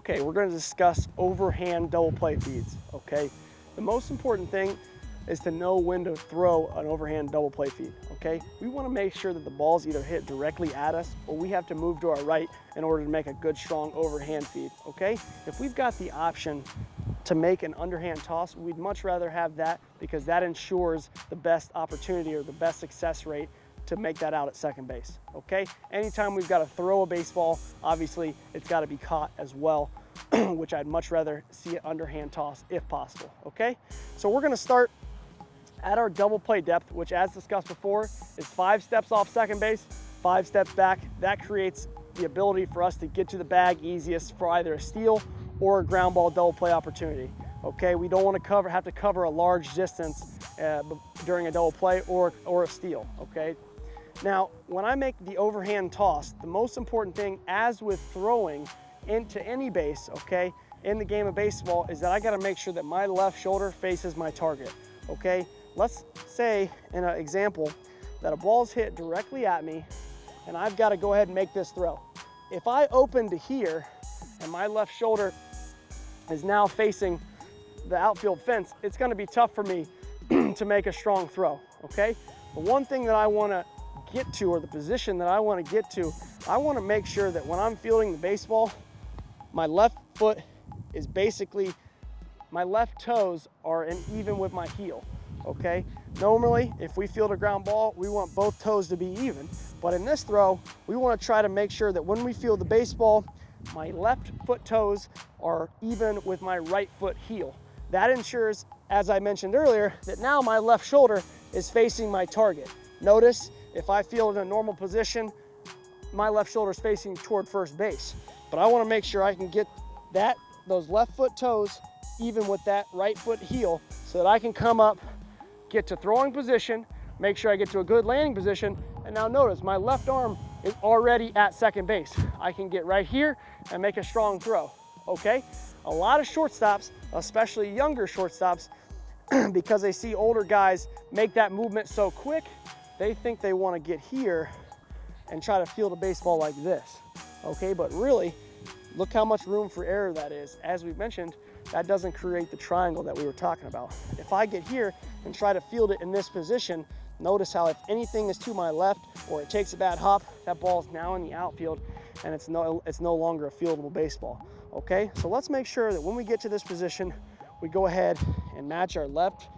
Okay, we're going to discuss overhand double play feeds, okay? The most important thing is to know when to throw an overhand double play feed, okay? We want to make sure that the balls either hit directly at us or we have to move to our right in order to make a good, strong overhand feed, okay? If we've got the option to make an underhand toss, we'd much rather have that because that ensures the best opportunity or the best success rate to make that out at second base, okay? Anytime we've got to throw a baseball, obviously it's got to be caught as well, which I'd much rather see an underhand toss if possible, okay? So we're gonna start at our double play depth, which as discussed before, is 5 steps off second base, 5 steps back. That creates the ability for us to get to the bag easiest for either a steal or a ground ball double play opportunity, okay? We don't want to have to cover a large distance during a double play or a steal, okay? Now, when I make the overhand toss, the most important thing, as with throwing into any base, okay, in the game of baseball, is that I gotta make sure that my left shoulder faces my target, okay? Let's say, in an example, that a ball's hit directly at me and I've gotta go ahead and make this throw. If I open to here and my left shoulder is now facing the outfield fence, it's gonna be tough for me to make a strong throw, okay? The one thing that I wanna get to, or the position that I want to get to, I want to make sure that when I'm fielding the baseball, my left foot is basically, my left toes are even with my heel, okay? Normally, if we field a ground ball, we want both toes to be even, but in this throw, we want to try to make sure that when we field the baseball, my left foot toes are even with my right foot heel. That ensures, as I mentioned earlier, that now my left shoulder is facing my target. Notice, if I field in a normal position, my left shoulder is facing toward first base. But I want to make sure I can get those left foot toes even with that right foot heel so that I can come up, get to throwing position, make sure I get to a good landing position, and now notice my left arm is already at second base. I can get right here and make a strong throw, okay? A lot of shortstops, especially younger shortstops, because they see older guys make that movement so quick, they think they want to get here and try to field a baseball like this, okay? But really, look how much room for error that is. As we mentioned, that doesn't create the triangle that we were talking about. If I get here and try to field it in this position, notice how if anything is to my left or it takes a bad hop, that ball is now in the outfield and it's no longer a fieldable baseball, okay? So let's make sure that when we get to this position, we go ahead and match our left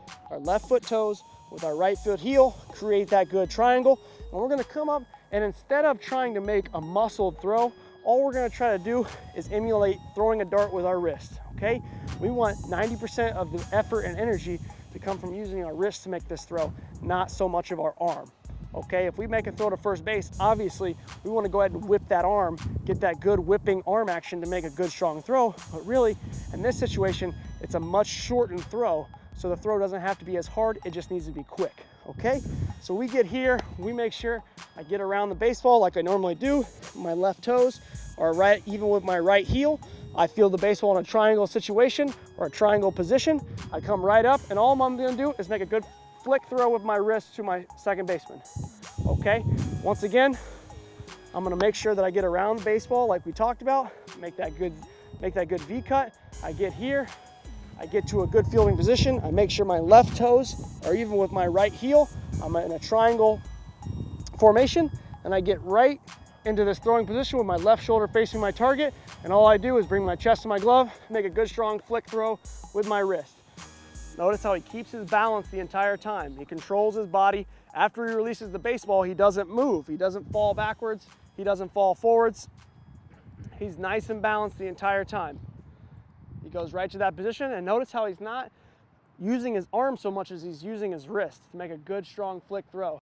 foot toes with our right foot heel, create that good triangle, and we're gonna come up, and instead of trying to make a muscled throw, all we're gonna try to do is emulate throwing a dart with our wrist, okay? We want 90% of the effort and energy to come from using our wrist to make this throw, not so much of our arm, okay? If we make a throw to first base, obviously, we wanna go ahead and whip that arm, get that good whipping arm action to make a good, strong throw, but really, in this situation, it's a much shortened throw, so the throw doesn't have to be as hard, it just needs to be quick, okay? So we get here, we make sure I get around the baseball like I normally do. My left toes are right even with my right heel. I field the baseball in a triangle situation or a triangle position. I come right up, and all I'm gonna do is make a good flick throw with my wrist to my second baseman, okay? Once again, I'm gonna make sure that I get around the baseball like we talked about, make that good V cut. I get here, I get to a good fielding position. I make sure my left toes are even with my right heel. I'm in a triangle formation, and I get right into this throwing position with my left shoulder facing my target, and all I do is bring my chest to my glove, make a good strong flick throw with my wrist. Notice how he keeps his balance the entire time. He controls his body. After he releases the baseball, he doesn't move. He doesn't fall backwards. He doesn't fall forwards. He's nice and balanced the entire time. He goes right to that position, and notice how he's not using his arm so much as he's using his wrist to make a good, strong flick throw.